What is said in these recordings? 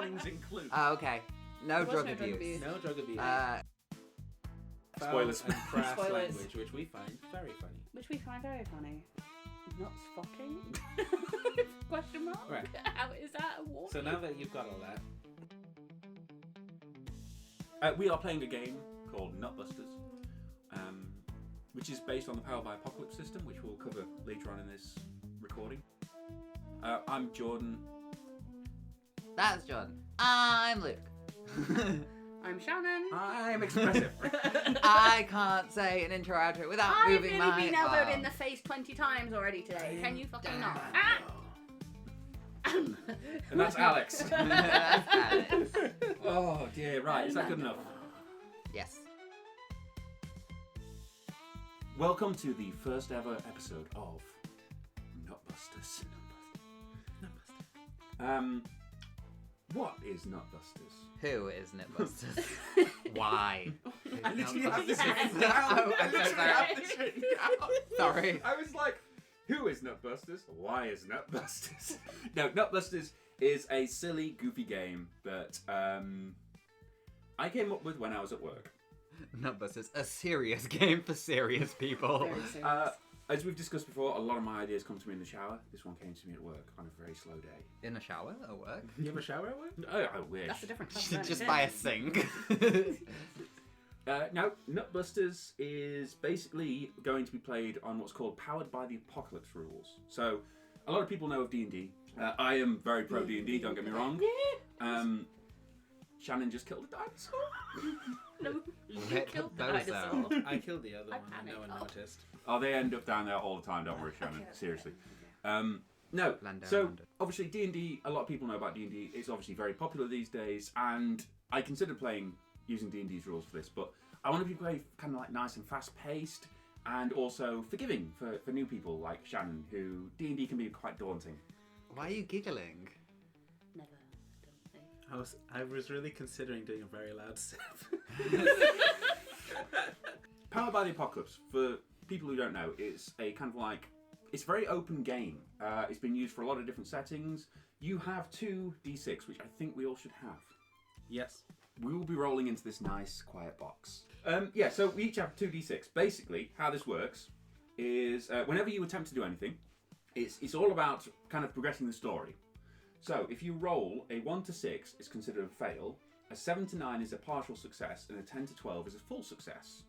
warnings include. Oh, okay. No There was drug no drug abuse. abuse. No drug abuse. Foul Spoilers. and crass Spoilers. language, which we find very funny. Which we find very funny. Nuts fucking? Question mark? Right. How is that a warning? So now that you've got all that, We are playing a game called Nutbusters, which is based on the Powered by Apocalypse system, which we'll cover later on in this recording. I'm Jordan. That's John. I'm Luke. I'm Shannon. I'm expressive. I can't say an intro outro without I've moving nearly my been elbowed arm. in the face 20 times already today. Can you fucking not? And that's Alex. That's Alex. Oh dear, right, is that good enough? Yes. Welcome to the first ever episode of Nutbusters. What is Nutbusters? Who is Nutbusters? Why? I literally Help have us. this written Oh, down. I'm so sorry. Sorry. I was like, who is Nutbusters? Why is Nutbusters? No, Nutbusters is a silly, goofy game that I came up with when I was at work. Nutbusters, a serious game for serious people. Very serious. As we've discussed before, a lot of my ideas come to me in the shower. This one came to me at work on a very slow day. In a shower at work? you have a shower at work? I wish. That's a different type of Just furniture. by a sink. No, Nutbusters is basically going to be played on what's called Powered by the Apocalypse rules. So, a lot of people know of D&D. I am very pro D&D, don't get me wrong. Shannon just killed a dinosaur. No, you Hit killed the those dinosaur. I killed the other I one and no one panicked. noticed. Oh, they end up down there all the time, don't worry, Shannon. Okay. Seriously. No, Land down so under. obviously D&D, a lot of people know about D&D. It's obviously very popular these days, and I considered playing using D&D's rules for this, but I want to be played kind of like nice and fast-paced, and also forgiving for new people like Shannon, who D&D can be quite daunting. Why are you giggling? Never. Don't think. I was really considering doing a very loud sip. Powered by the Apocalypse, for people who don't know, it's a kind of like, it's a very open game. It's been used for a lot of different settings. You have 2 D6, which I think we all should have. Yes. We will be rolling into this nice, quiet box. So we each have 2 D6. Basically, how this works is whenever you attempt to do anything, it's all about kind of progressing the story. So if you roll a 1 to 6, it's considered a fail. A 7 to 9 is a partial success, and a 10 to 12 is a full success.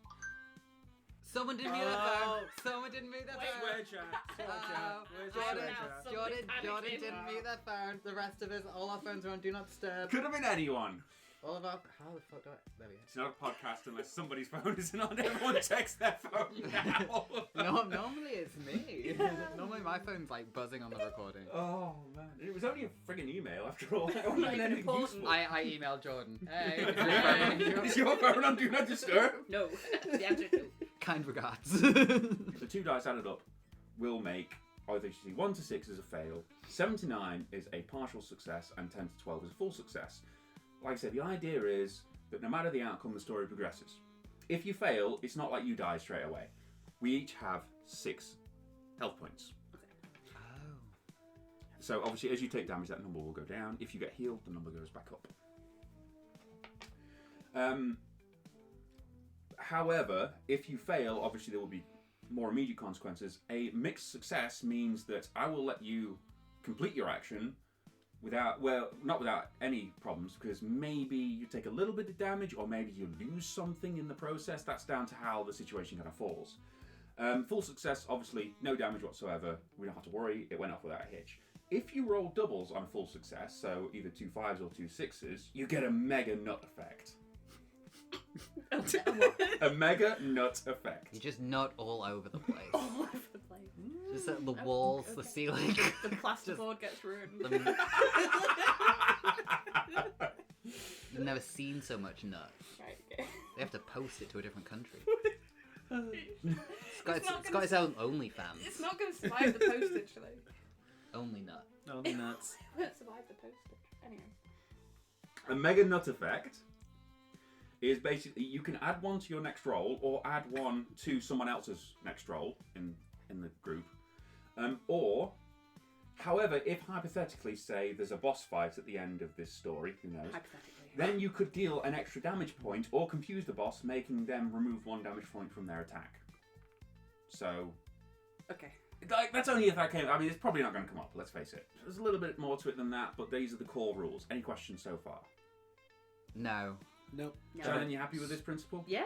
Someone didn't mute that phone. Someone didn't mute that phone. Swear chat. Uh-oh. Jordan, Jordan panicking. didn't mute that phone. The rest of us, all our phones are on Do Not Disturb. Could have been anyone. All of our... How the fuck do I... There we go. It's not a podcast unless somebody's phone isn't on. Everyone checks their phone now. No, normally it's me. Normally my phone's like buzzing on the recording. Oh man, it was only a friggin' email after all. That Not wasn't even anything important. useful. I emailed Jordan. Hey, Is your phone on Do Not Disturb? No. The answer to. kind regards. The 2 dice added up will make either you see 1 to 6 is a fail, 7 to 9 is a partial success, and 10 to 12 is a full success. Like I said, the idea is that no matter the outcome, the story progresses. If you fail, it's not like you die straight away. We each have 6 health points. Oh. So obviously, as you take damage, that number will go down. If you get healed, the number goes back up. However, if you fail, obviously there will be more immediate consequences. A mixed success means that I will let you complete your action not without any problems, because maybe you take a little bit of damage, or maybe you lose something in the process. That's down to how the situation kind of falls. Full success, obviously, no damage whatsoever. We don't have to worry. It went off without a hitch. If you roll doubles on a full success, so either 2 5s or 2 6s, you get a mega nut effect. A mega nut effect. You just nut all over the place. All over the place. Just the walls, the Okay. ceiling. The plasterboard gets ruined. I've never seen so much nut. Right, okay. They have to post it to a different country. It's It's got its own OnlyFans. It's not going to survive the postage, like. Only nut. Only nuts. It won't survive the postage. Anyway. A mega nut effect is basically you can add one to your next roll, or add one to someone else's next roll in the group, or However, if hypothetically, say, there's a boss fight at the end of this story, who knows, Hypothetically. then you could deal an extra damage point or confuse the boss, making them remove 1 damage point from their attack. So, Okay. like, that's only if that came. I mean, it's probably not going to come up. Let's face it. There's a little bit more to it than that, but these are the core rules. Any questions so far? No. Nope. No. Shannon, you happy with this principle? Yeah.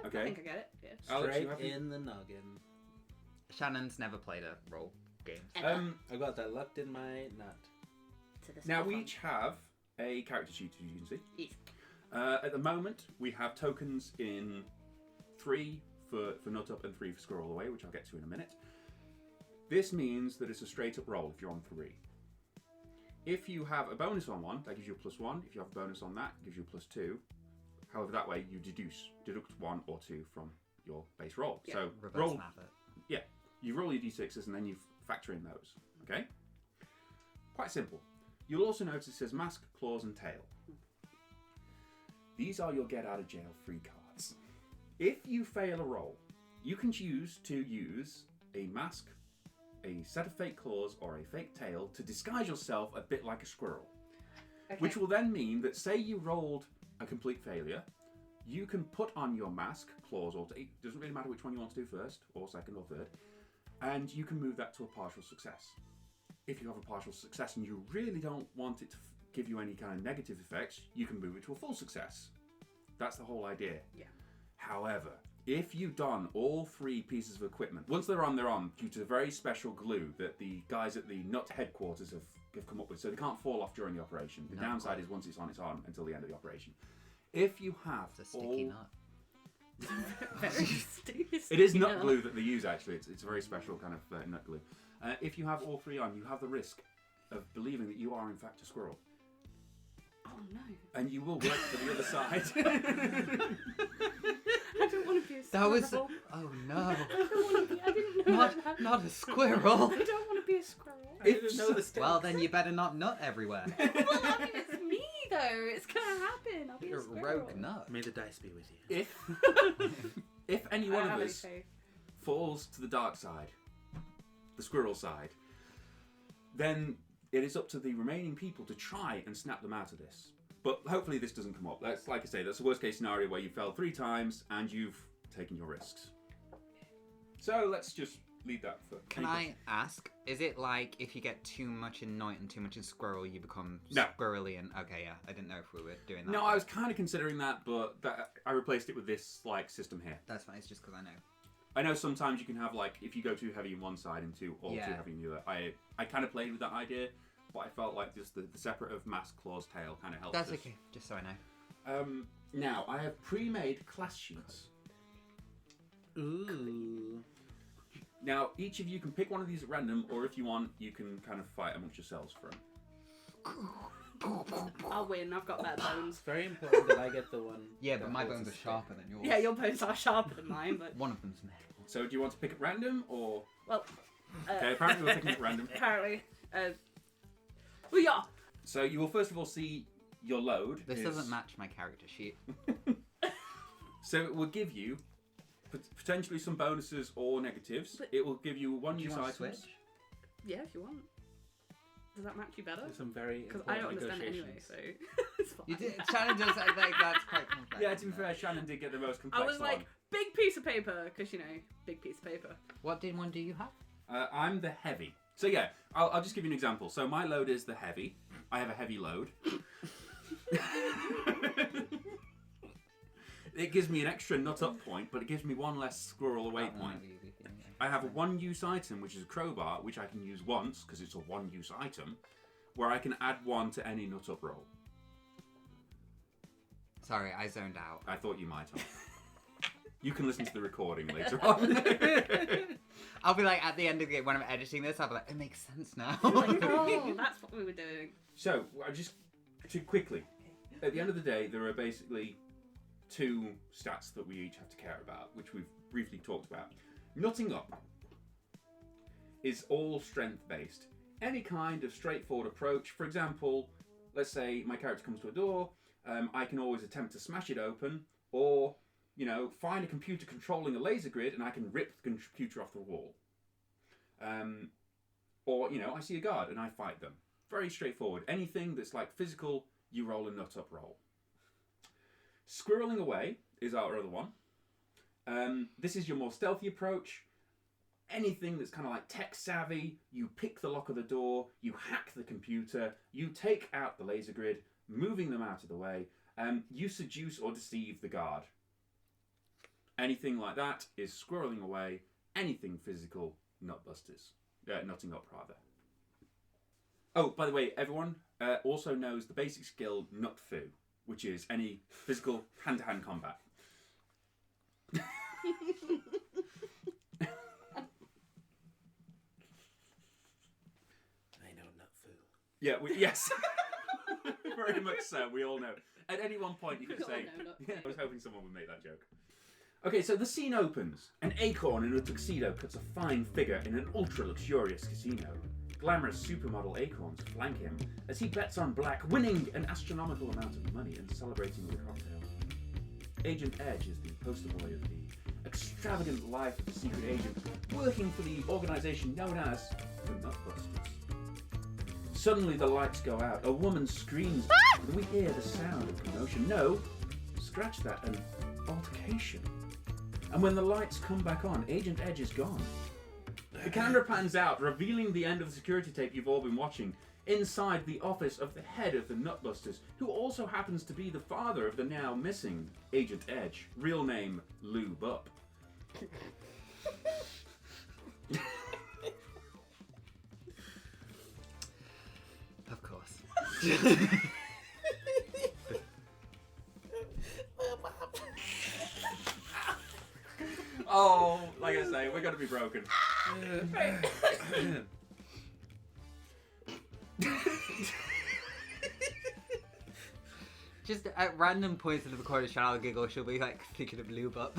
Okay. I think I get it. Yeah. Alex, you Straight happy? in the noggin. Shannon's never played a role game. I got that lucked in my nut. To this Now one. we each have a character sheet, as you can see. Yes. At the moment, we have tokens in 3 for Nut Up and 3 for Squirrel Away, which I'll get to in a minute. This means that it's a straight up roll if you're on 3. If you have a bonus on one, that gives you a +1. If you have a bonus on that, it gives you a +2. However, that way you deduct 1 or 2 from your base roll. Yeah. So Reverse roll, math it. you roll your d6s and then you factor in those. Okay? Quite simple. You'll also notice it says mask, claws, and tail. These are your get out of jail free cards. If you fail a roll, you can choose to use a mask, a set of fake claws, or a fake tail to disguise yourself a bit like a squirrel. Okay. Which will then mean that, say you rolled a complete failure, you can put on your mask, claws, or it doesn't really matter which one you want to do first, or second, or third, and you can move that to a partial success. If you have a partial success and you really don't want it to give you any kind of negative effects, you can move it to a full success. That's the whole idea. Yeah. However, if you don all 3 pieces of equipment, once they're on due to very special glue that the guys at the Nut headquarters have come up with, so they can't fall off during the operation. The Nut downside is once it's on until the end of the operation. If you have It's a sticky nut. Very stupid. It is nut glue that they use, actually. It's a very special kind of nut glue. If you have all 3 on, you have the risk of believing that you are in fact a squirrel. Oh no. And you will work for the other side. I don't want to be a That squirrel. was. Oh no. I don't want to be. I didn't know that happened. Not a squirrel. I don't want to be a squirrel. I didn't know the steps. Well, then you better not nut everywhere. Well, I mean, it's me though. It's gonna happen. I'll be You're a a squirrel. rogue nut. May the dice be with you. If any I one don't of have any us faith. falls to the dark side, the squirrel side, then it is up to the remaining people to try and snap them out of this. But hopefully this doesn't come up. That's, like I say, that's the worst case scenario where you fell 3 times and you've taken your risks. So let's just leave that for... Can I ask, is it like if you get too much in Knight and too much in Squirrel, you become No. squirrely and... Okay, yeah. I didn't know if we were doing that. No, I was kind of considering that, but I replaced it with this like system here. That's fine, it's just because I know. I know sometimes you can have like, if you go too heavy in one side and too Yeah. heavy in the other. I kind of played with that idea, but I felt like just the separate of mask, claws, tail kind of helps That's us. okay, just so I know. Now, I have pre-made class sheets. Ooh. Now, each of you can pick one of these at random, or if you want, you can kind of fight amongst yourselves for them. I'll win. I've got better It's bones. very important that I get the one. Yeah, that but my holds bones a are stick. sharper than yours. Yeah, your bones are sharper than mine, but One of them's metal. So, do you want to pick at random, or... well. Okay, apparently we're picking at random. Apparently. Well, yeah. So, you will first of all see your load. This is- doesn't match my character sheet. So, it will give you potentially some bonuses or negatives. But- It will give you one Do you use want items. to switch? Yeah, if you want. Does that match you better? There's some very Because important I don't understand it anyway, negotiations. so it's fine. You did. Shannon does. I think that's quite complex. Yeah, to be fair, Shannon did get the most complex I was like, big piece of paper, because, you know, big piece of paper. What one do you have? I'm the heavy. So yeah, I'll just give you an example. So my load is the heavy. I have a heavy load. It gives me an extra nut up point, but it gives me one less squirrel away That one point. might be easy for you, yeah. I have a one-use item, which is a crowbar, which I can use once, because it's a one-use item, where I can add 1 to any nut up roll. Sorry, I zoned out. I thought you might have. You can listen to the recording later on. I'll be like, at the end of the game, when I'm editing this, I'll be like, it makes sense now. Like, oh, that's what we were doing. So, to quickly, at the end of the day, there are basically 2 stats that we each have to care about, which we've briefly talked about. Nutting up is all strength based. Any kind of straightforward approach, for example, let's say my character comes to a door, I can always attempt to smash it open, or, you know, find a computer controlling a laser grid and I can rip the computer off the wall. Or, I see a guard and I fight them. Very straightforward. Anything that's like physical, you roll a nut up roll. Squirrelling Away is our other one. This is your more stealthy approach. Anything that's kind of like tech savvy, you pick the lock of the door, you hack the computer, you take out the laser grid, moving them out of the way, you seduce or deceive the guard. Anything like that is Squirrelling Away. Anything physical, Nutbusters. Nutting up, rather. Oh, by the way, everyone also knows the basic skill Nut.Fu, which is any physical hand-to-hand combat. I know Nut.Fu. Yeah, yes. Very much so, we all know. At any one point you could We all say... know Nut.Fu. Yeah, I was hoping someone would make that joke. Okay, so the scene opens. An acorn in a tuxedo cuts a fine figure in an ultra-luxurious casino. Glamorous supermodel acorns flank him as he bets on black, winning an astronomical amount of money and celebrating with a cocktail. Agent Edge is the poster boy of the extravagant life of the secret agent, working for the organisation known as the Nutbusters. Suddenly the lights go out, a woman screams, and we hear the sound of commotion. No, scratch that, an altercation. And when the lights come back on, Agent Edge is gone. The camera pans out, revealing the end of the security tape you've all been watching, inside the office of the head of the Nutbusters, who also happens to be the father of the now missing Agent Edge, real name Lube Up. Of course. Oh, like I say, we're going to be broken. Just at random points in the recorded channel giggle, she'll be like thinking of Lube Up.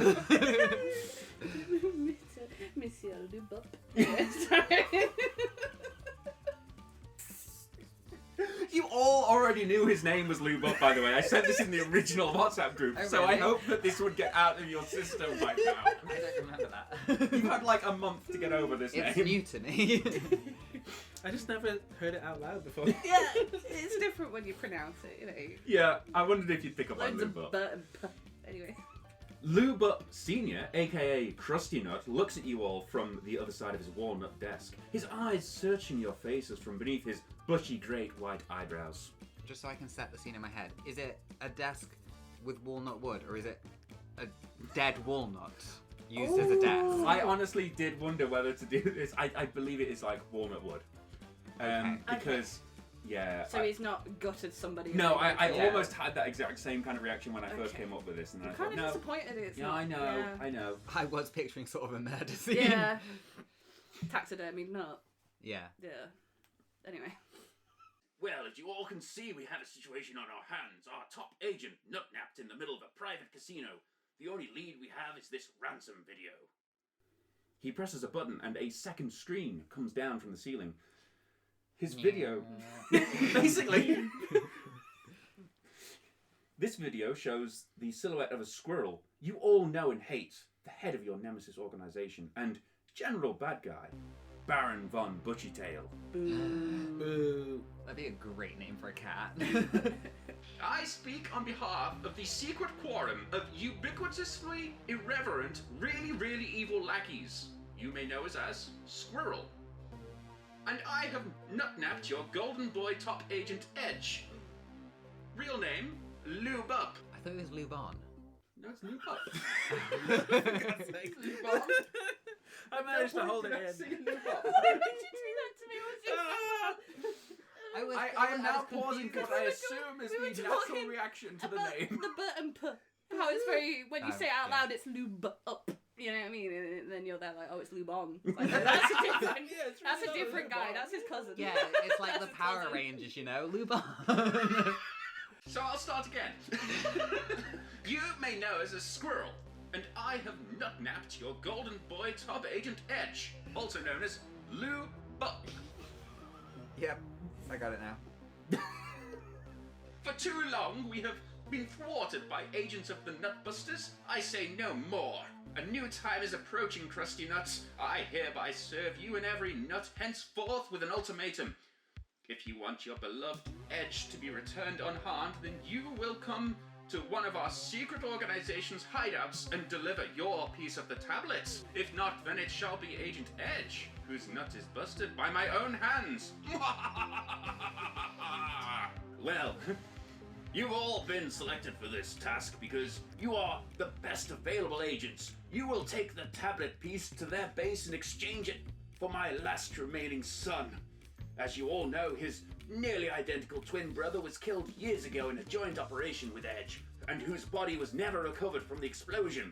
Monsieur Lube Up. Yeah, sorry. You all already knew his name was Lube Up, by the way. I sent this in the original WhatsApp group, Oh, so I really? hope that this would get out of your system by now. I don't remember that. You've had like a month to get over this It's name. new to me. I just never heard it out loud before. Yeah, it's different when you pronounce it, Yeah, I wondered if you'd pick up on Loads Lube of Up. but and p. Anyway. Lube Up Senior, aka Krusty Nut, looks at you all from the other side of his walnut desk, his eyes searching your faces from beneath his bushy, great white eyebrows. Just so I can set the scene in my head, is it a desk with walnut wood, or is it a dead walnut used as a desk? I honestly did wonder whether to do this. I believe it is like walnut wood. Okay. Because, yeah. So he's not gutted somebody. No, I Yeah. almost had that exact same kind of reaction when I first Okay. came up with this, and then I'm I thought, kind of no. disappointed it's Yeah, not. I know, I know. I was picturing sort of a murder scene. Yeah. Taxidermy nut. Yeah. Yeah. Anyway. Well, as you all can see, we have a situation on our hands. Our top agent nut-napped in the middle of a private casino. The only lead we have is this ransom video. He presses a button and a second screen comes down from the ceiling. His video... Basically... This video shows the silhouette of a squirrel you all know and hate, the head of your nemesis organization, and general bad guy, Baron von Bushy Tail. Boo. That'd be a great name for a cat. I speak on behalf of the secret quorum of Ubiquitously Irreverent, really evil Lackeys. You may know us as S.QU.I.R.R.E.L. And I have nut-napped your golden boy top agent Edge. Real name, Lube Up. I thought it was Lube On. No, it's Lube Up. I managed to hold it in. Why did you do that to me? I am now pausing because I assume is we were the natural talking reaction to the about name. the but and p. How it's very, when you Oh, say it out yeah. loud, it's lube up. You know what I mean? And then you're there like, oh, it's lube on. Like, that's a different, Yeah, it's that's a really different Lube guy. On. That's his cousin. Yeah, it's like the That's his Power cousin. Rangers, you know? Lube On. So I'll start again. You may know as a squirrel, and I have nut-napped your golden boy top agent Edge, also known as Lube Up. Yep, I got it now. For too long we have been thwarted by agents of the Nutbusters. I say no more. A new time is approaching, crusty nuts. I hereby serve you and every nut henceforth with an ultimatum. If you want your beloved Edge to be returned unharmed, then you will come to one of our secret organization's hideouts and deliver your piece of the tablets. If not, then it shall be Agent Edge, whose nut is busted by my own hands. Well, you've all been selected for this task because you are the best available agents. You will take the tablet piece to their base and exchange it for my last remaining son. As you all know, his nearly identical twin brother was killed years ago in a joint operation with Edge, and whose body was never recovered from the explosion,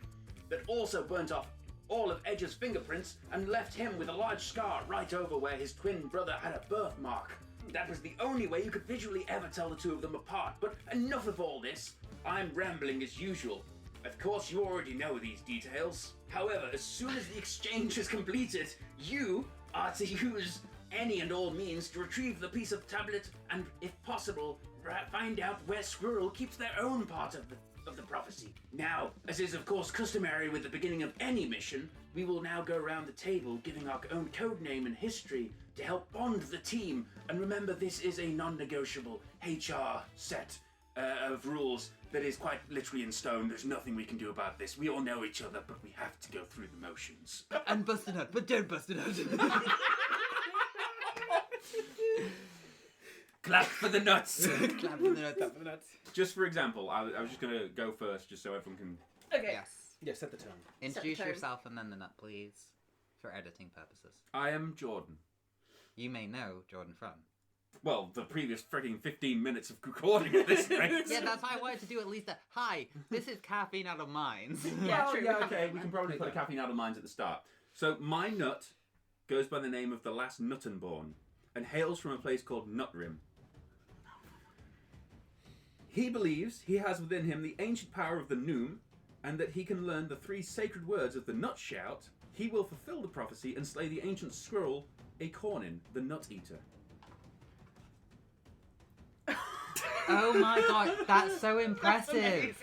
that also burnt off all of Edge's fingerprints and left him with a large scar right over where his twin brother had a birthmark. That was the only way you could visually ever tell the two of them apart. But enough of all this. I'm rambling as usual. Of course, you already know these details. However, as soon as the exchange is completed, you are to use any and all means to retrieve the piece of tablet and, if possible, find out where S.Q.U.R.R.E.L keeps their own part of the prophecy. Now, as is of course customary with the beginning of any mission, we will now go around the table giving our own code name and history to help bond the team. And remember, this is a non-negotiable HR set of rules that is quite literally in stone. There's nothing we can do about this. We all know each other, but we have to go through the motions. And bust it out, but don't bust it out. Clap for the nuts! Clap for the nuts, clap for the nuts. Just for example, I was just going to go first just so everyone can... Okay. Yes. Yeah, set the tone. Introduce tone. yourself and then the nut, please. For editing purposes. I am Jordan. You may know Jordan from. Well, the previous frigging 15 minutes of recording at this rate. Yeah, that's why I wanted to do at least a hi, this is Caffeine Out of Minds. Yeah, Oh, true. yeah, okay, we can probably put a caffeine out of minds at the start. So, my nut goes by the name of the last Nuttenborn and hails from a place called Nutrim. He believes he has within him the ancient power of the Noom, and that he can learn the 3 sacred words of the Nut Shout. He will fulfill the prophecy and slay the ancient squirrel, acorns, the Nut Eater. Oh my god, that's so impressive.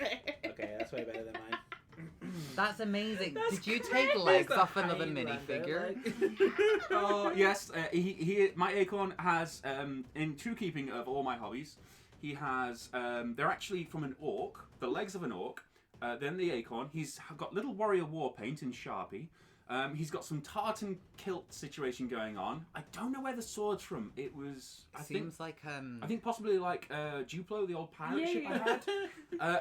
Okay, that's way better than mine. That's amazing. Did you take legs off another minifigure? Oh yes, my acorn has, in true keeping of all my hobbies, he has. They're actually from an orc, the legs of an orc. Then the acorn. He's got little warrior war paint in Sharpie. He's got some tartan kilt situation going on. I don't know where the sword's from. It was. I think possibly like Duplo, the old pirate ship I had.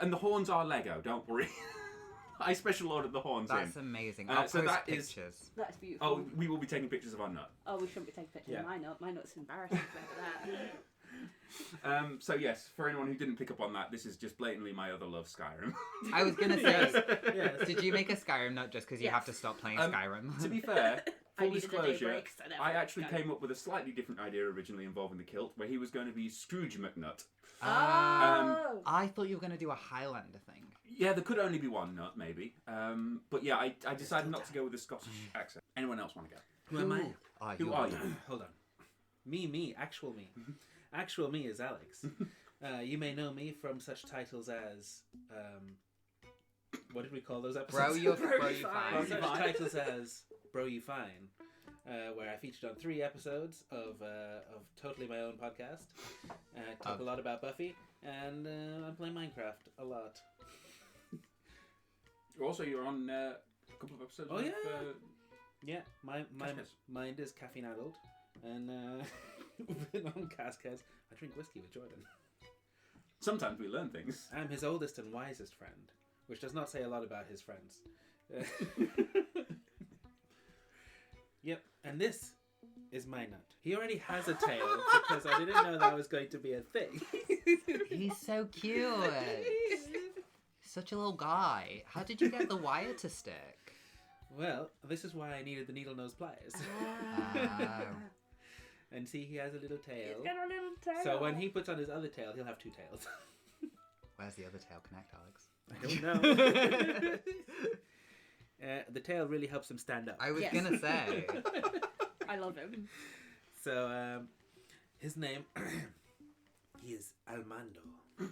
And the horns are Lego. Don't worry. I special ordered the horns That's in. amazing. I'll so post that is- pictures. That's beautiful. Oh, we will be taking pictures of our nut. Oh, we shouldn't be taking pictures Yeah. of my nut. My nut's embarrassing for that. So yes, for anyone who didn't pick up on that, this is just blatantly my other love, Skyrim. I was gonna say, Yes. did you make a Skyrim nut just because you have to stop playing Skyrim? To be fair, I full needed a day disclosure, break, 'cause I never I actually got it. came up with a slightly different idea originally involving the kilt, where he was going to be Scrooge McNut. Oh! I thought you were gonna do a Highlander thing. Yeah, there could only be one nut, maybe. But yeah, I decided not to go with a Scottish accent. Anyone else want to go? Who am I? Who are you? Hold on. Me, actual me. Actual me is Alex. You may know me from such titles as, what did we call those episodes? Bro, you Bro, fine. Such titles as Bro You Fine, where I featured on 3 episodes of totally my own podcast. Talk a lot about Buffy, and I play Minecraft a lot. Also, you're on a couple of episodes. Oh, of, yeah. Yeah, my Cascas. mind is caffeine addled, and we've been on Cascas. I drink whiskey with Jordan. Sometimes we learn things. I'm his oldest and wisest friend, which does not say a lot about his friends. Yep, and this is my nut. He already has a tail because I didn't know that was going to be a thing. He's so cute. Such a little guy. How did you get the wire to stick? Well, this is why I needed the needle nose pliers. And see, he has a little tail. He's got a little tail. So when he puts on his other tail, he'll have 2 tails. Where's the other tail connect, Alex? I don't know. The tail really helps him stand up. I was Yes. gonna say. I love him. So, his name, he is Almondo.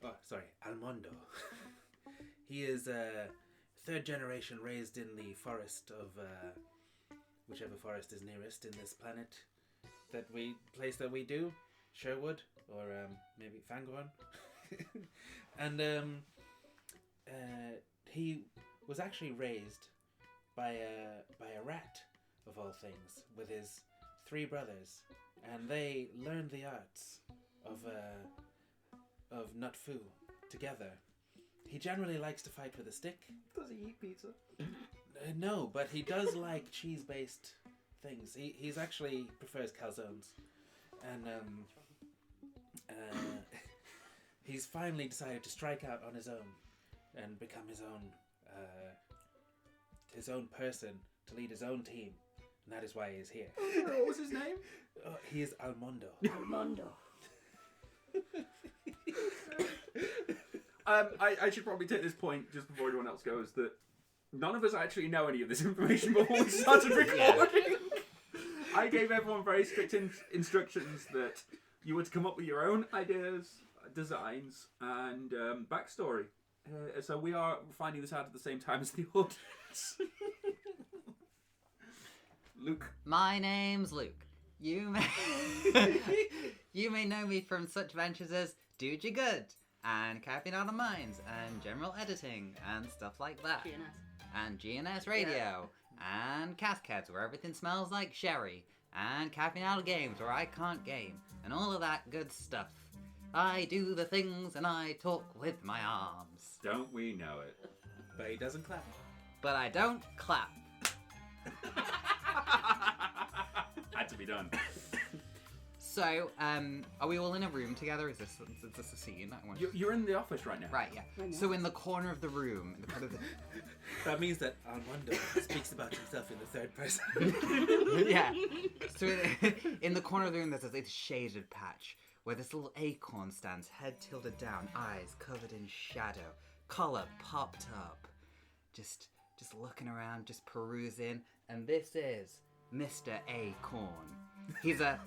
Oh, sorry, Almondo. He is third generation raised in the forest of whichever forest is nearest in this planet that we do, Sherwood or maybe Fangorn. And he was actually raised by a rat of all things with his 3 brothers, and they learned the arts of Nutfu together. He generally likes to fight with a stick. Does he eat pizza? No, but he does like cheese-based things. He's actually prefers calzones, and he's finally decided to strike out on his own and become his own person to lead his own team, and that is why he is here. What was his name? He is Almondo. Armando. I should probably take this point just before anyone else goes that none of us actually know any of this information before we started recording. I gave everyone very strict instructions that you were to come up with your own ideas, designs, and backstory. So we are finding this out at the same time as the audience. Luke. My name's Luke. You may know me from such ventures as Dude You Good, and Capping Out of Minds, and General Editing, and stuff like that. And GNS Radio, and Cascades, where everything smells like sherry, and Capping Out of Games, where I can't game, and all of that good stuff. I do the things, and I talk with my arms. Don't we know it? But he doesn't clap. But I don't clap. Had to be done. So, are we all in a room together? Is this a scene? You're in the office right now. Right, yeah. So in the corner of the room, That means that Armando speaks about himself in the third person. yeah. So in the corner of the room, there's this shaded patch where this little acorn stands, head tilted down, eyes covered in shadow, collar popped up, just looking around, just perusing. And this is Mr. Acorn. He's a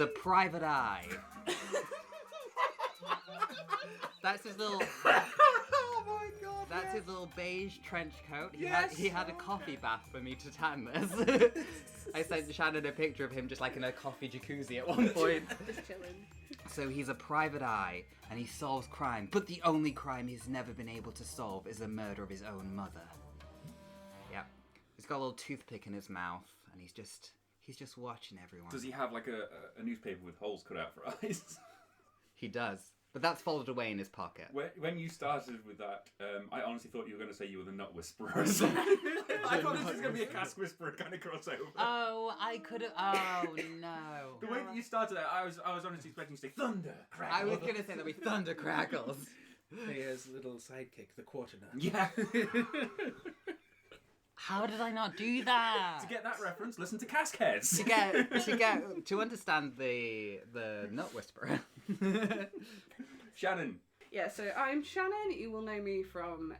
private eye. That's his little. Oh my god! That's his little beige trench coat. He had a coffee bath for me to tan this. I sent Shannon a picture of him just like in a coffee jacuzzi at one point. Just chilling. So he's a private eye, and he solves crime. But the only crime he's never been able to solve is the murder of his own mother. Yep. He's got a little toothpick in his mouth, and he's just watching everyone. Does he have like a newspaper with holes cut out for eyes? He does. But that's folded away in his pocket. When you started with that, I honestly thought you were going to say you were the Nut Whisperer. I thought this was going to be a Cask Whisperer kind of crossover. Oh, I could have. Oh no. The way that you started that, I was honestly expecting you to say Thunder Crackles. I was going to say that we thunder crackles. His little sidekick, the quarter nut. Yeah. How did I not do that? To get that reference, listen to Cask Heads. To understand the Nut Whisperer. Shannon. Yeah, so I'm Shannon. You will know me from,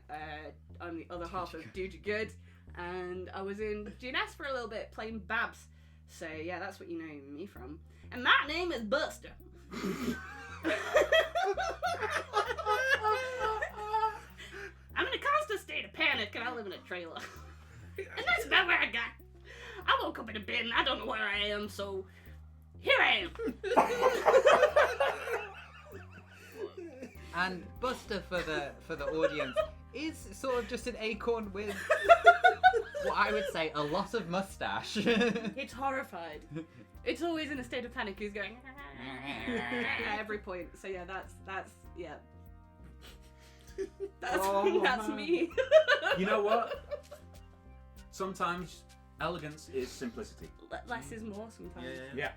I'm the other half of Dude You Good. And I was in GNS for a little bit playing Babs. So yeah, that's what you know me from. And my name is Buster. I'm in a constant state of panic and I live in a trailer. And that's about where I got. I woke up in a bed and I don't know where I am, so here I am. And Buster, for the audience, is sort of just an acorn with what I would say a lot of mustache. It's horrified. It's always in a state of panic. He's going at every point. So yeah, that's yeah. That's me. You know what? Sometimes elegance is simplicity. Less is more sometimes. Yeah.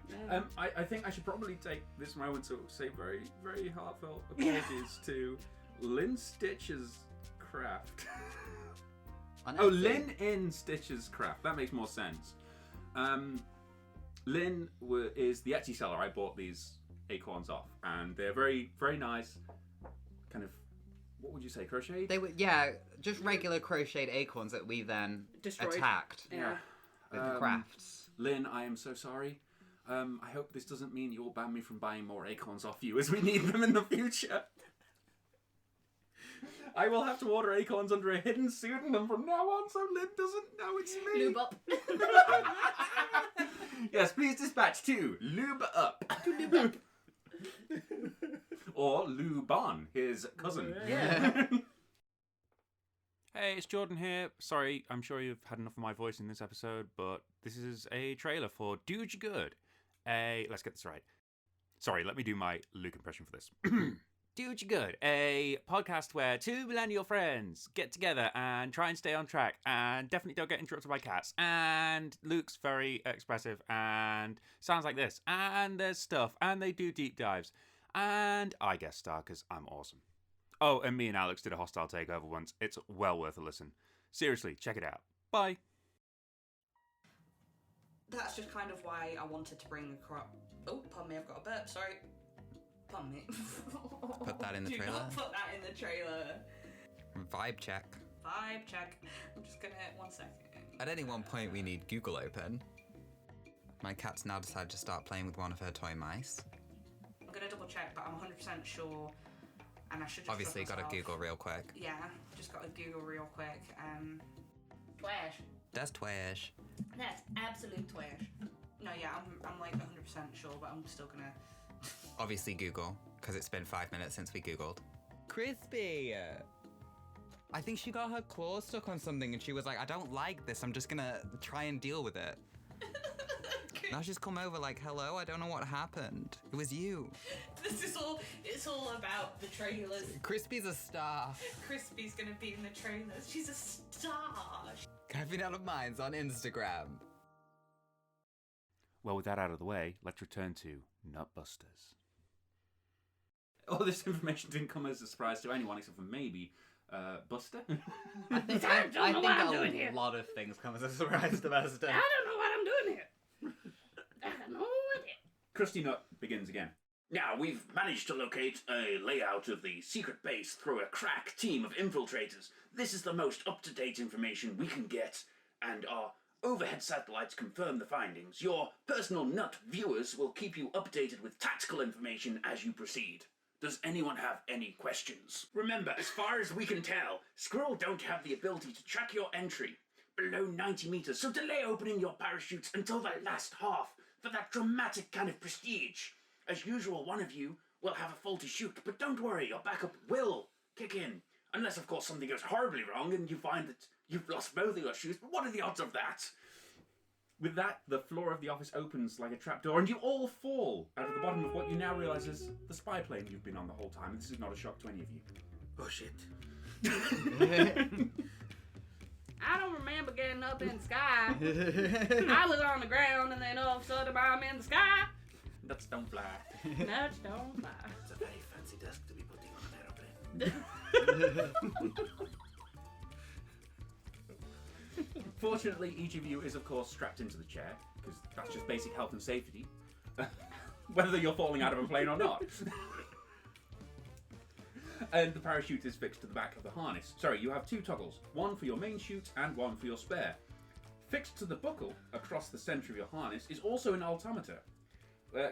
I think I should probably take this moment to say very, very heartfelt apologies to Lynn Stitch's Craft. Lynn in Stitch's Craft. That makes more sense. Lynn is the Etsy seller I bought these acorns off, and they're very, very nice. Kind of, what would you say, crocheted? They were, just regular crocheted acorns that we then Destroyed. Attacked. Yeah. With the crafts. Lynn, I am so sorry. I hope this doesn't mean you'll ban me from buying more acorns off you, as we need them in the future. I will have to order acorns under a hidden pseudonym from now on, so Lib doesn't know it's me. Lube up. Yes, please dispatch to Lube Up. Or Luban, his cousin. Yeah. Hey, it's Jordan here. Sorry, I'm sure you've had enough of my voice in this episode, but this is a trailer for Dude You Good. Let's get this right. Sorry, let me do my Luke impression for this. Dude You Good, a podcast where two millennial friends get together and try and stay on track and definitely don't get interrupted by cats. And Luke's very expressive and sounds like this. And there's stuff and they do deep dives. And I guest star because I'm awesome. Oh, and me and Alex did a hostile takeover once. It's well worth a listen. Seriously, check it out. Bye. That's just kind of why I wanted to bring across... Oh, pardon me, I've got a burp, sorry. Pardon me. Put that in the trailer. Do not put that in the trailer. Vibe check. Vibe check. I'm just gonna... 1 second. At any one point, we need Google open. My cat's now decided to start playing with one of her toy mice. I'm gonna double check, but I'm 100% sure. And I should just Obviously, got to Google real quick. Yeah, just got to Google real quick. Twash. That's twash. That's absolute twash. No, yeah, I'm like 100% sure, but I'm still gonna... Obviously Google, because it's been 5 minutes since we Googled. Crispy! I think she got her claws stuck on something and she was like, I don't like this, I'm just gonna try and deal with it. Now she's come over like, hello, I don't know what happened. It was you. It's all about the trailers. Crispy's a star. Crispy's gonna be in the trailers. She's a star. Caffeine Out of Minds on Instagram. Well, with that out of the way, let's return to Nutbusters. All this information didn't come as a surprise to anyone except for maybe Buster. I think a lot of things come as a surprise to Buster. I don't know what I'm doing here. I have no idea. Krusty Nut begins again. Now, we've managed to locate a layout of the secret base through a crack team of infiltrators. This is the most up-to-date information we can get, and our overhead satellites confirm the findings. Your personal Nut viewers will keep you updated with tactical information as you proceed. Does anyone have any questions? Remember, as far as we can tell, Squirrel don't have the ability to track your entry below 90 meters, so delay opening your parachutes until the last half for that dramatic kind of prestige. As usual, one of you will have a faulty chute, but don't worry, your backup will kick in. Unless, of course, something goes horribly wrong and you find that you've lost both of your chutes, but what are the odds of that? With that, the floor of the office opens like a trapdoor, and you all fall out of the bottom of what you now realise is the spy plane you've been on the whole time. This is not a shock to any of you. Oh shit. I don't remember getting up in the sky. I was on the ground, and then all of a sudden I'm in the sky. Nuts don't fly. Nuts don't fly. It's a very fancy desk to be putting on an aeroplane. Fortunately, each of you is, of course, strapped into the chair, because that's just basic health and safety, whether you're falling out of a plane or not. And the parachute is fixed to the back of the harness. Sorry, you have two toggles, one for your main chute and one for your spare. Fixed to the buckle across the centre of your harness is also an altimeter,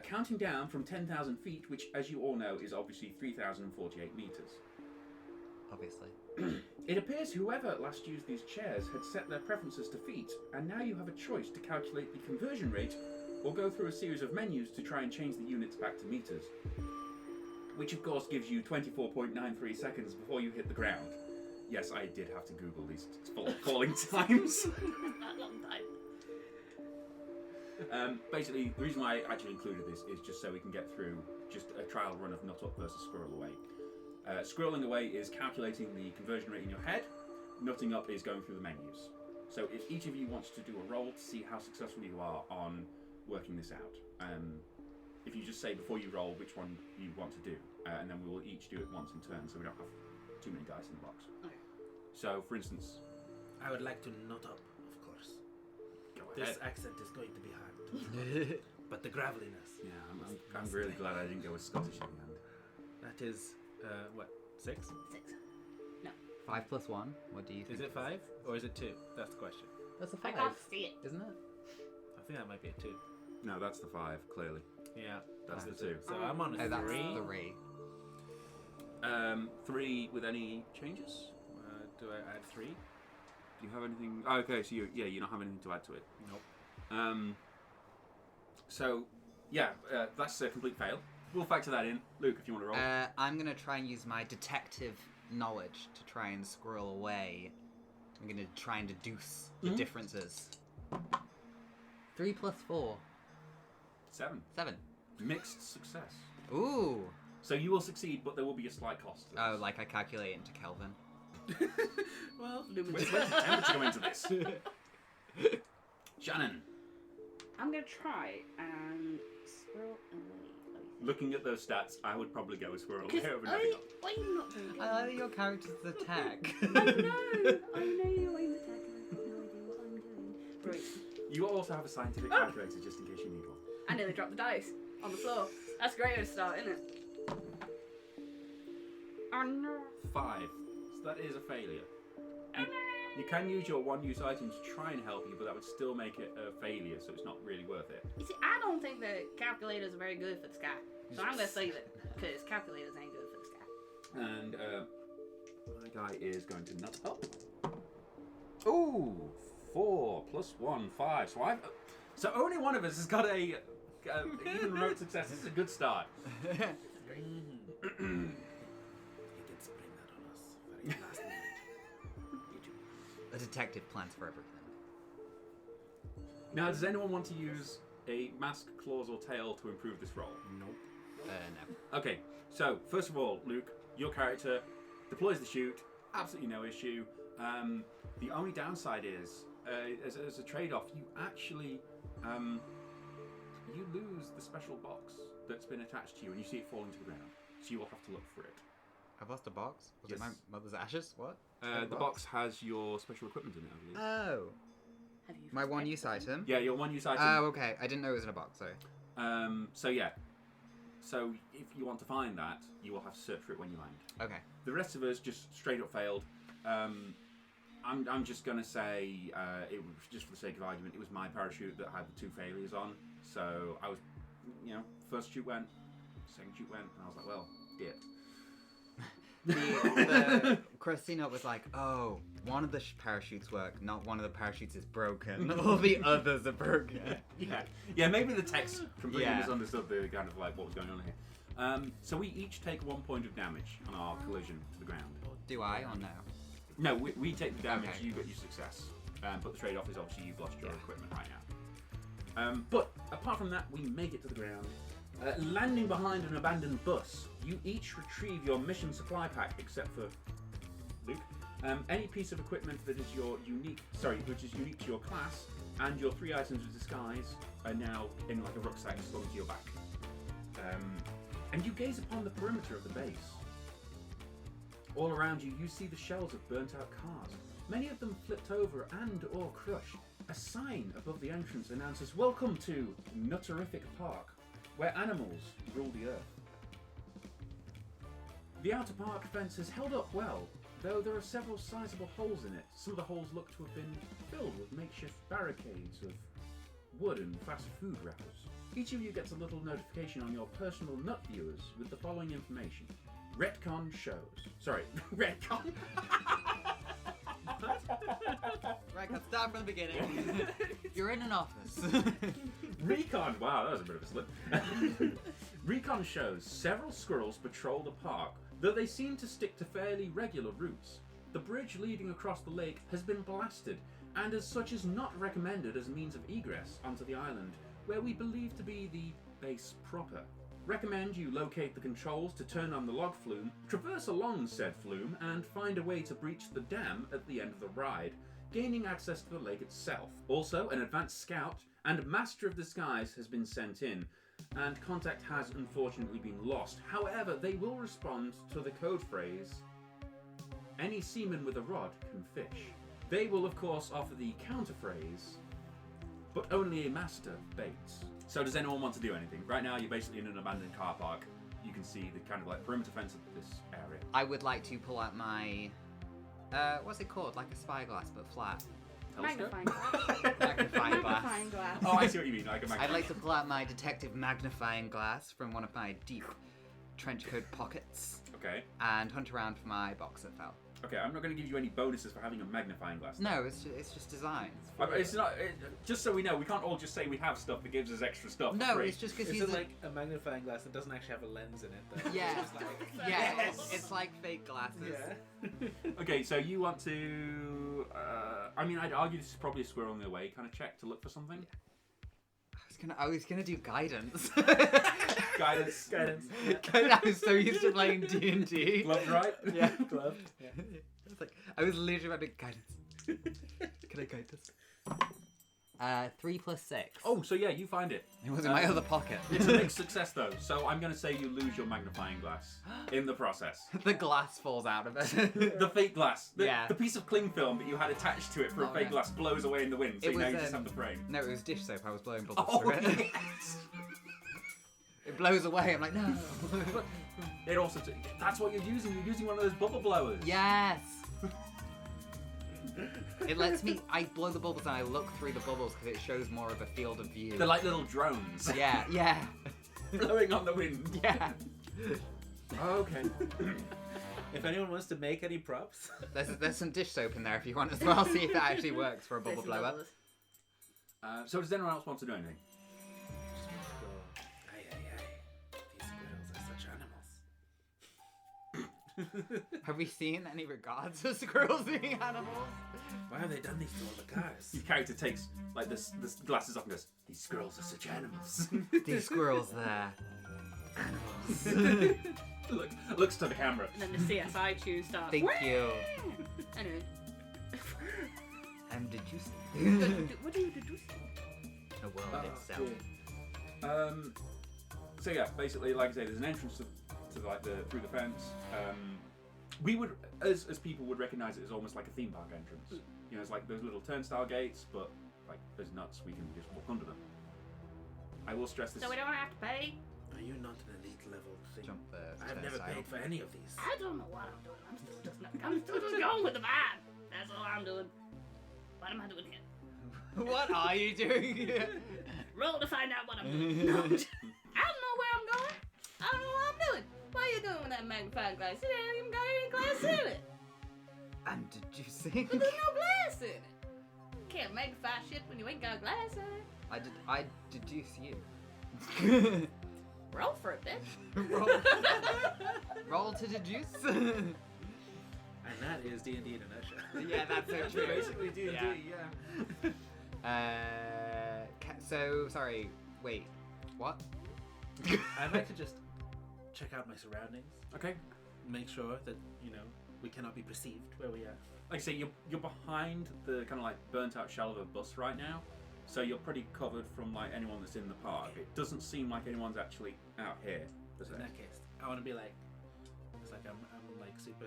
counting down from 10,000 feet, which, as you all know, is obviously 3,048 metres. Obviously. It appears whoever last used these chairs had set their preferences to feet, and now you have a choice to calculate the conversion rate or go through a series of menus to try and change the units back to meters. Which of course gives you 24.93 seconds before you hit the ground. Yes, I did have to Google these falling times. That long time. Basically, the reason why I actually included this is just so we can get through just a trial run of Nut Up versus Squirrel Away. Squirreling Away is calculating the conversion rate in your head. Nutting Up is going through the menus. So if each of you wants to do a roll to see how successful you are on working this out, if you just say before you roll which one you want to do, and then we will each do it once in turn, so we don't have too many dice in the box. Okay. So, for instance, I would like to nut up, of course. go This ahead. accent is going to be hard to nut up. But the graveliness. Yeah, I'm really glad I didn't go with Scottish in the end. That is, what, 6? 6. 5 plus 1? What do you think? Is it 5 or is it 2? That's the question. That's a I 5, can't see it. isn't it? I think that might be a 2. No, that's the 5, clearly. Yeah, That's the it. 2. So I'm on a Oh, that's 3. 3. 3 with any changes? Do I add 3? Do you have anything? Oh, okay, so you don't have anything to add to it. Nope. That's a complete fail. We'll factor that in. Luke, if you want to roll. I'm gonna try and use my detective knowledge to try and squirrel away. I'm gonna try and deduce the differences. 3 plus 4. 7. 7. Mixed success. Ooh. So you will succeed, but there will be a slight cost. Oh, like I calculate into Kelvin. Well, Where's the temperature go into this? Shannon. I'm going to try and squirrel away. Looking at those stats, I would probably go with Squirrel Away over I'm not very good. I like your character's attack. I know you aim attack and I've got no idea what I'm doing. Right. You also have a scientific calculator just in case you need one. I nearly dropped the dice on the floor. That's a great way to start, isn't it? Oh no. 5. So that is a failure. You can use your one-use item to try and help you, but that would still make it a failure, so it's not really worth it. You see, I don't think that calculators are very good for the sky. So I'm going to save it, because calculators ain't good for the sky. And my guy is going to nut up. Ooh, 4 plus 1, 5. So only one of us has got a even remote success. This is a good start. He can spring that on us very last minute. A detective plans for everything. Now, does anyone want to use a mask, claws, or tail to improve this roll? Nope. No. Okay, so first of all, Luke, your character deploys the shoot, absolutely no issue. The only downside is, as a trade-off, you actually you lose the special box that's been attached to you, and you see it falling to the ground. So you will have to look for it. I've lost a box? Was Yes. it my mother's ashes? What? The box has your special equipment in it, I believe. Oh. Have you My one-use item? Yeah, your one-use item. Oh, okay. I didn't know it was in a box, sorry. So if you want to find that, you will have to search for it when you land. Okay. The rest of us just straight up failed. I'm just gonna say it was just for the sake of argument. It was my parachute that had the 2 failures on. So I was, first shoot went, second shoot went, and I was like, well, dip. The Christina was like, oh, one of the parachutes work, not one of the parachutes is broken. All the others are broken. Yeah, maybe the text completely Yeah. misunderstood the kind of like what was going on here. So we each take 1 point of damage on our collision to the ground. Do I or no? No, we take the damage, Okay. you got your success. But the trade-off is obviously you've lost your equipment right now. But apart from that, we make it to the ground. Landing behind an abandoned bus, you each retrieve your mission supply pack, except for Luke. Any piece of equipment that is which is unique to your class, and your 3 items of disguise are now in like a rucksack slung to your back. And you gaze upon the perimeter of the base. All around you, you see the shells of burnt-out cars, many of them flipped over and or crushed. A sign above the entrance announces, "Welcome to Nutbusters Park, where animals rule the earth." The outer park fence has held up well, though there are several sizable holes in it. Some of the holes look to have been filled with makeshift barricades of wood and fast food wrappers. Each of you gets a little notification on your personal nut viewers with the following information. Retcon shows. Sorry, retcon? Right, let's start from the beginning. You're in an office. Recon! Wow, that was a bit of a slip. Recon shows several squirrels patrol the park, though they seem to stick to fairly regular routes. The bridge leading across the lake has been blasted, and as such is not recommended as a means of egress onto the island, where we believe to be the base proper. Recommend you locate the controls to turn on the log flume, traverse along said flume, and find a way to breach the dam at the end of the ride, gaining access to the lake itself. Also, an advanced scout and master of disguise has been sent in, and contact has unfortunately been lost. However, they will respond to the code phrase, "Any seaman with a rod can fish." They will of course offer the counter phrase, "But only a master baits." So does anyone want to do anything? Right now you're basically in an abandoned car park. You can see the kind of like perimeter fence of this area. I would like to pull out my, what's it called? Like a spyglass, but flat. Telescope? Magnifying glass. Magnifying glass. Magnifying glass. Oh, I see what you mean. Like a I'd like to pull out my detective magnifying glass from one of my deep trench coat pockets Okay. and hunt around for my box that fell. Okay, I'm not going to give you any bonuses for having a magnifying glass. No, it's just design. It's not. Just so we know, we can't all just say we have stuff that gives us extra stuff. No, for free. it's just because Is he's it like a magnifying glass that doesn't actually have a lens in it, though? Yeah. It's just like... yeah, Yes. it's like fake glasses. Yeah. Okay, so you want to? I mean, I'd argue this is probably a Squirrelling Away kind of check to look for something. I was gonna do guidance. Guidance. I was so used to playing D&D. Gloves, right? Yeah. Gloved. Yeah. It's like I was literally about to guidance. Can I guide this? 3 plus 6. Oh, so yeah, you find it. It was in my other pocket. It's a mixed success though, so I'm going to say you lose your magnifying glass in the process. The glass falls out of it. The fake glass, Yeah. the piece of cling film that you had attached to it for a Oh, fake yeah. glass blows away in the wind, so It now was, you just have the frame. No, it was dish soap. I was blowing bubbles Oh through it. yes! It blows away. I'm like, no. It also that's what you're using. You're using one of those bubble blowers. Yes. It lets me. I blow the bubbles and I look through the bubbles because it shows more of a field of view. They're like little drones. Yeah, yeah, Blowing on the wind. yeah. Okay. If anyone wants to make any props, There's some dish soap in there if you want as well. See if it actually works for a bubble There's some blower. bubbles. So does anyone else want to do anything? just want to go. Aye, aye, aye. These squirrels are such animals. Have we seen any regards of squirrels being animals? Why have they done these to all the cars? Your character takes like this glasses off and goes, "These squirrels are such animals." These squirrels there. Animals. Looks to the camera. And then the CSI tune starts. Thank you. Anyway. Did you see? What do you do? The world Oh, itself. cool. So yeah, basically, like I say, there's an entrance to like through the fence. We would, as people, would recognize it as almost like a theme park entrance. You know, it's like those little turnstile gates, but like there's nuts. We can just walk under them. I will stress this. So we don't have to pay? Are you not an elite level thing? Jump the I've never turnstile. paid for any of these. I don't know what I'm doing. I'm still just going with the vibe. That's all I'm doing. What am I doing here? What are you doing here? Roll to find out what I'm doing. No, I don't know where I'm going. I don't know what I'm doing. What are you doing with that magnifying glass? It ain't even got any glass in it. And did you see? But there's no glass in it. Can't magnify shit when you ain't got glass in it. I deduce you. Roll for it, bitch. Roll to deduce. And that is D&D in a nutshell. Yeah, that's so true. Basically D&D, Yeah. So sorry. Wait. What? I'd like to just check out my surroundings. Okay. Make sure that, we cannot be perceived where we are. Like I say, you're behind the kind of like burnt out shell of a bus right now, so you're pretty covered from like anyone that's in the park. It doesn't seem like anyone's actually out here. Does In it? that case, I want to be like, it's like I'm like super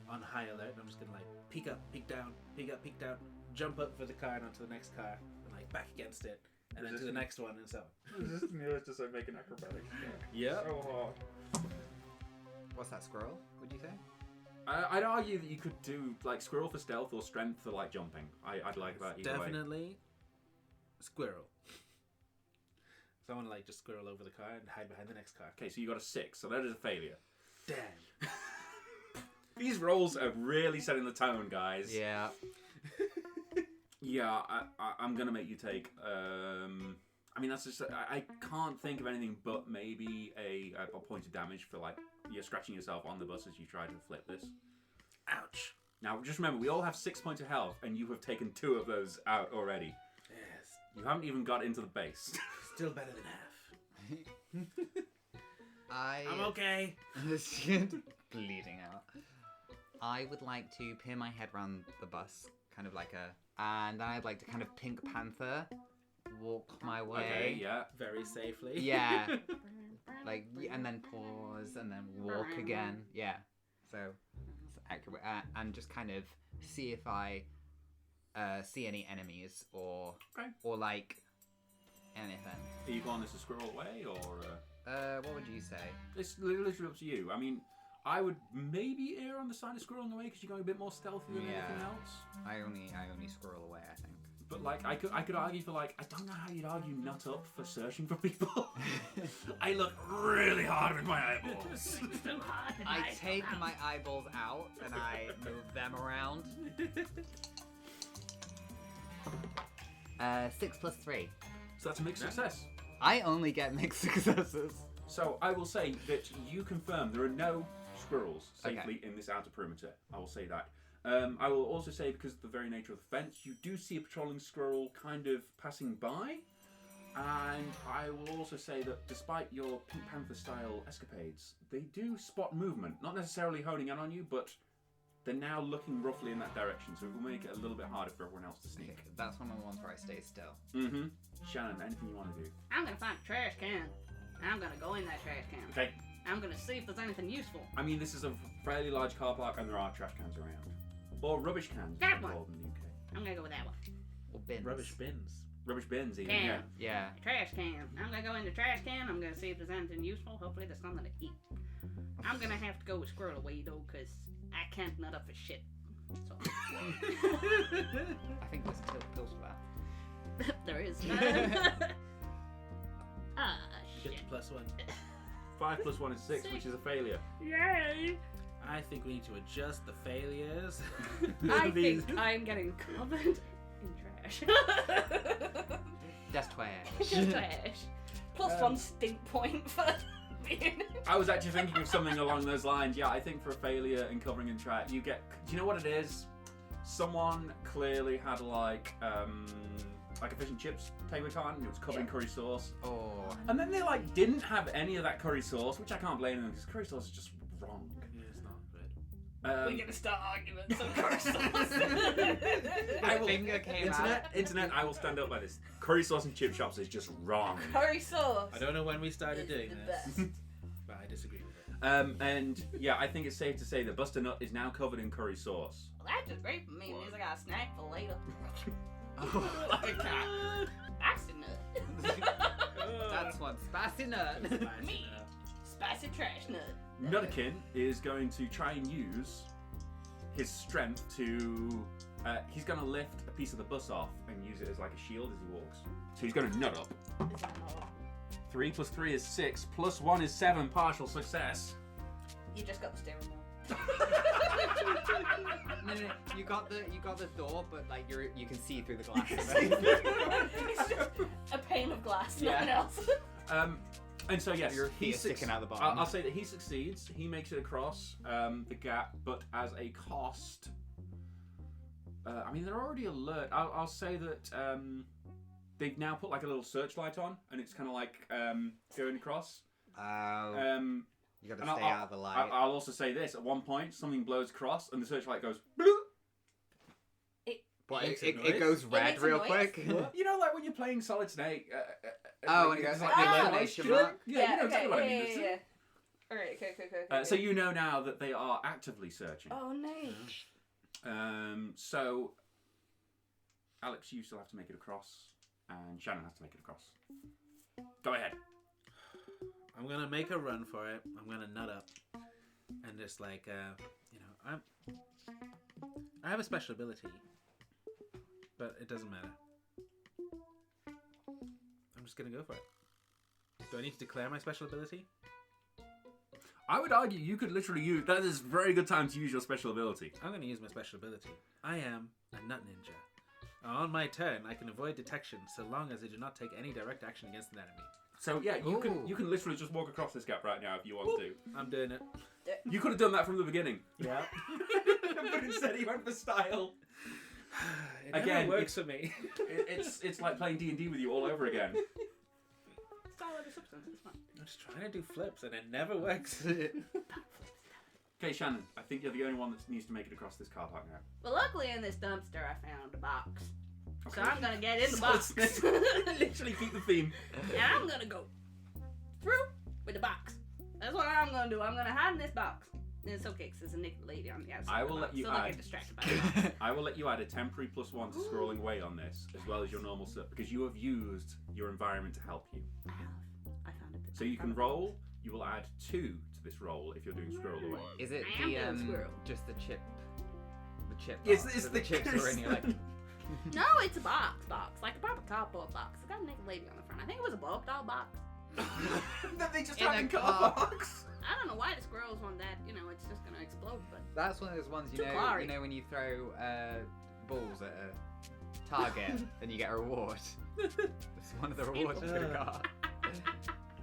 on high alert. And I'm just gonna like peek up, peek down, peek up, peek down, jump up for the car and onto the next car, and like back against it, and then to the next one, and so on. Just like making acrobatics. Yep. So hard. What's that, squirrel? Would you say? I'd argue that you could do like squirrel for stealth or strength for like jumping. I'd like that either way. Definitely squirrel. So I want to like just squirrel over the car and hide behind the next car. Okay, so you got a 6, so that is a failure. Damn. These rolls are really setting the tone, guys. Yeah. Yeah, I'm gonna make you take. I mean, that's just. I can't think of anything but maybe a point of damage for like you're scratching yourself on the bus as you try to flip this. Ouch. Now, just remember, we all have 6 points of health, and you have taken 2 of those out already. Yes. You haven't even got into the base. Still better than half. I'm okay. Bleeding out. I would like to pin my head around the bus, kind of like and then I'd like to kind of Pink Panther walk my way. Okay, yeah. Very safely. Yeah. Like, and then pause, and then walk again. Yeah. So, it's accurate. And just kind of see if I see any enemies or like anything. Are you calling this a Squirrel Away or? What would you say? It's literally up to you. I mean, I would maybe err on the side of Squirreling Away because you're going a bit more stealthy than anything else. I only squirrel away, I think. But like, I could argue for like, I don't know how you'd argue nut up for searching for people. I look really hard with my eyeballs. I take my eyeballs out and I move them around. 6 plus 3. So that's a mixed success. I only get mixed successes. So I will say that you confirm there are no squirrels safely in this outer perimeter. I will say that. I will also say, because of the very nature of the fence, you do see a patrolling squirrel kind of passing by. And I will also say that despite your Pink Panther style escapades, they do spot movement. Not necessarily honing in on you, but they're now looking roughly in that direction, so it will make it a little bit harder for everyone else to sneak. Okay, that's one of the ones where I stay still. Mm-hmm. Shannon, anything you want to do? I'm gonna find a trash can. I'm gonna go in that trash can. Okay. I'm gonna see if there's anything useful. I mean, this is a fairly large car park, and there are trash cans around. Or rubbish cans, That as they're one. called in the UK. I'm gonna go with that one. Or bins. Rubbish bins. Rubbish bins, even, Can. yeah. Yeah. Trash can. I'm gonna go in the trash can. I'm gonna see if there's anything useful. Hopefully there's something to eat. I'm gonna have to go with Squirrel Away though, because I can't nut up for shit. So. I think there's pills for that. There is none. Ah, shit. Shit plus 1. 5 plus 1 is 6, which is a failure. Yay! I think we need to adjust the failures. I think I'm getting covered in trash. That's trash. Just trash. Plus 1 stink point for being. I was actually thinking of something along those lines. Yeah, I think for a failure in covering in trash, you get... Do you know what it is? Someone clearly had like a fish and chips table con, and it was covered in curry sauce. Oh. And then they like didn't have any of that curry sauce, which I can't blame them because curry sauce is just wrong. Yeah, it's not good. We're gonna start arguments of curry sauce. My finger came out. Internet, I will stand up by this. Curry sauce and chip shops is just wrong. Curry sauce. I don't know when we started doing the this, best. but I disagree with it. And yeah, I think it's safe to say that Buster Nut is now covered in curry sauce. Well, that's just great for me. Means I got a snack for later. Oh. Like a cat. Spicy nut. That's one spicy nut. Me. Spicy trash nut. Nutterkin is going to try and use his strength to... he's going to lift a piece of the bus off and use it as like a shield as he walks. So he's going to nut up. Is that all? 3 plus 3 is 6, plus 1 is 7, partial success. You just got the steering wheel. No, you got the door, but like you can see through the glass. It's just a pane of glass, nothing else. And so yes, Your feet sticking out the bottom. I'll say that he succeeds. He makes it across the gap, but as a cost. I mean, they're already alert. I'll say that they've now put like a little searchlight on, and it's kind of like going across. You gotta stay out of the light. I'll also say this: at one point, something blows across, and the searchlight goes. But Makes a it noise? goes It red makes a real noise? quick. You know, like when you're playing Solid Snake. Oh, and it goes like the Ah, illumination mark. Yeah, you know exactly what I mean. yeah. Alright, okay. So you know now that they are actively searching. Oh, nice. So Alex, you still have to make it across, and Shannon has to make it across. Go ahead. I'm gonna make a run for it. I'm gonna nut up, and just like I have a special ability, but it doesn't matter. I'm just gonna go for it. Do I need to declare my special ability? I would argue you could literally use... That is a very good time to use your special ability. I'm gonna use my special ability. I am a nut ninja. On my turn, I can avoid detection so long as I do not take any direct action against an enemy. So yeah, you Ooh. can literally just walk across this gap right now if you want to. I'm doing it. You could have done that from the beginning. Yeah. But instead he went for style. It Again, never works for me. It's like playing D&D with you all over again. Style of the substance, it's fine. I'm just trying to do flips and it never works. Okay, Shannon, I think you're the only one that needs to make it across this car park now. Well, luckily in this dumpster I found a box. Okay. So I'm gonna get in the box. Literally keep the theme. And I'm gonna go through with the box. That's what I'm gonna do. I'm gonna hide in this box. And it's okay because there's a naked lady on the outside. I of the will box, let you so don't add- get distracted by the box. I will let you add a temporary +1 to Squirrelling Away on this, as well as your normal stuff, because you have used your environment to help you. I found it. So you can roll. You will add 2 to this roll if you're doing Squirrel Away. Is it I am the doing squirrel. just the chip? The chip. It's box, the so the chips are in your like. No, it's a box, like a proper cardboard box. It's got a naked lady on the front. I think it was a bulk doll box. That they just In have a in car. car parks. I don't know why the squirrels want that. You know, it's just gonna explode. But That's one of those ones Too you clary. know when you throw balls at a target and you get a reward. It's one of the rewards you could have got.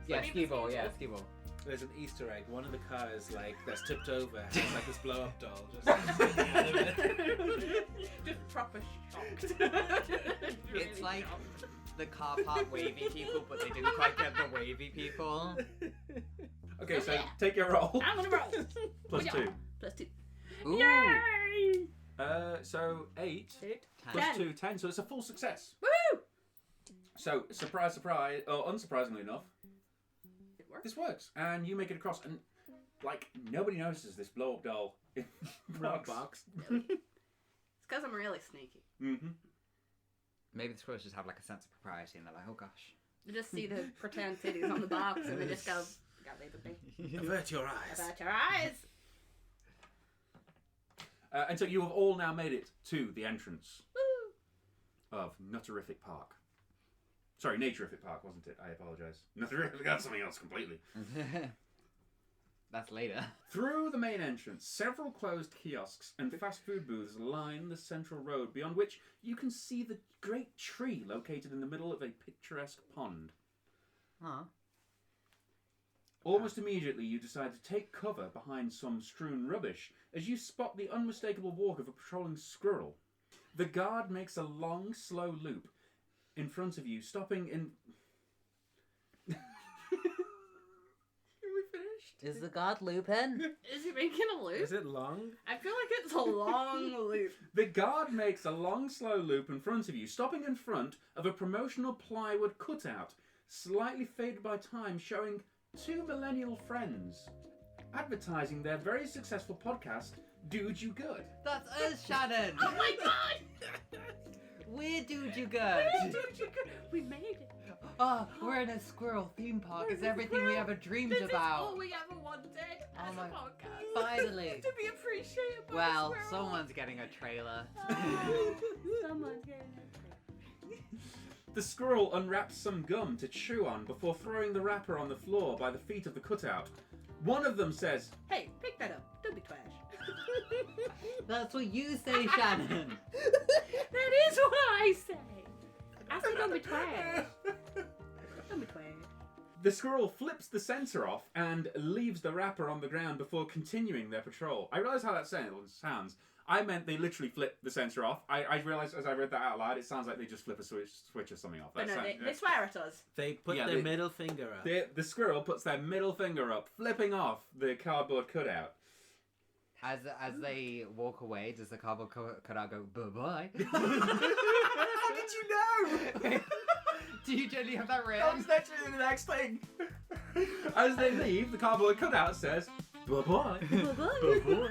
Yeah, Maybe ski ball. it's Yeah, evil. ski ball. There's an Easter egg. One of the cars, like, that's tipped over has, like, this blow-up doll just sticking out of it. Just proper shocked. It's like the car park wavy people, but they didn't quite get the wavy people. Okay, so Yeah. take your roll. I'm gonna roll. Plus 2. Plus 2. Ooh. Yay! So 8 8. plus 10. 2, 10. So it's a full success. Woo! So surprise, surprise, or unsurprisingly enough, It worked. this works, and you make it across, and like nobody notices this blow-up doll in the Rock box. box. It's because I'm really sneaky. Mm-hmm. Maybe the squirrels just have like a sense of propriety and they're like, oh gosh. You just see the pretend titties on the box and they just go, "God, leave it be." Avert your eyes. About your eyes. And so you have all now made it to the entrance Woo! of Nutterific Park. Sorry, Naturific Park, wasn't it? I apologise. Nutterific, that's something else completely. That's later. Through the main entrance, several closed kiosks and fast food booths line the central road, beyond which you can see the great tree located in the middle of a picturesque pond. Huh. Almost immediately, you decide to take cover behind some strewn rubbish as you spot the unmistakable walk of a patrolling squirrel. The guard makes a long, slow loop in front of you, stopping in... Are we finished? Is the god looping? Is he making a loop? Is it long? I feel like it's a long loop. The guard makes a long, slow loop in front of you, stopping in front of a promotional plywood cutout, slightly faded by time, showing two millennial friends advertising their very successful podcast, Dude You Good. That's us, Shannon! Oh my god! We're Dude You Good! Dude, you could- we made it. Oh, we're in a squirrel theme park. It's everything we ever dreamed This about. is all we ever wanted as my- a podcast. Finally. To be appreciated by Well, the squirrel. someone's getting a trailer. Someone's getting it. The squirrel unwraps some gum to chew on before throwing the wrapper on the floor by the feet of the cutout. One of them says, Hey, pick that up. Don't be trash. That's what you say, Shannon. That is what I say. I say don't be trash. Don't be trash. The squirrel flips the sensor off and leaves the wrapper on the ground before continuing their patrol. I realise how that sounds. I meant they literally flip the sensor off. I realised as I read that out loud, it sounds like they just flip a switch or something off. But no, That they swear at us. They put Yeah, their they- middle finger up. the squirrel puts their middle finger up, flipping off the cardboard cutout. As they walk away, does the cardboard cutout go bye-bye? How did you know? Do you generally have that That written? was literally the next thing. As they leave, the cardboard cutout says, bye-bye. Bye-bye.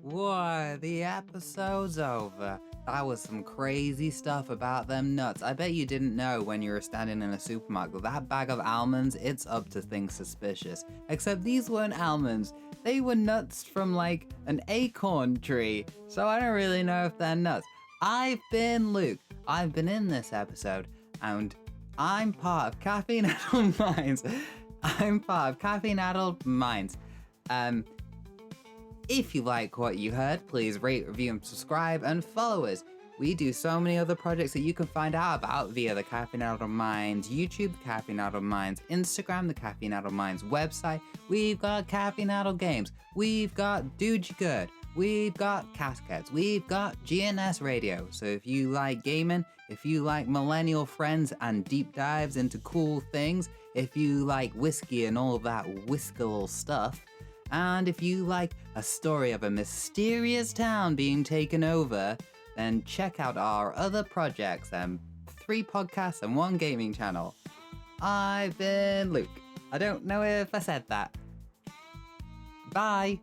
Whoa, the episode's over. That was some crazy stuff about them nuts. I bet you didn't know when you were standing in a supermarket that bag of almonds, it's up to things suspicious. Except these weren't almonds. They were nuts from like an acorn tree. So I don't really know if they're nuts. I've been Luke. I've been in this episode and I'm part of Caffeine Addled Minds. I'm part of Caffeine Addled Minds. If you like what you heard, please rate, review, and subscribe, and follow us. We do so many other projects that you can find out about via the Caffeine Addled Minds YouTube, the Caffeine Addled Minds Instagram, the Caffeine Addled Minds website. We've got Caffeine Addled Games. We've got Dude You Good. We've got Cascades. We've got GNS Radio. So if you like gaming, if you like millennial friends and deep dives into cool things, if you like whiskey and all that whiskable stuff, and if you like a story of a mysterious town being taken over, then check out our other projects, 3 podcasts and 1 gaming channel. I've been Luke. I don't know if I said that. Bye.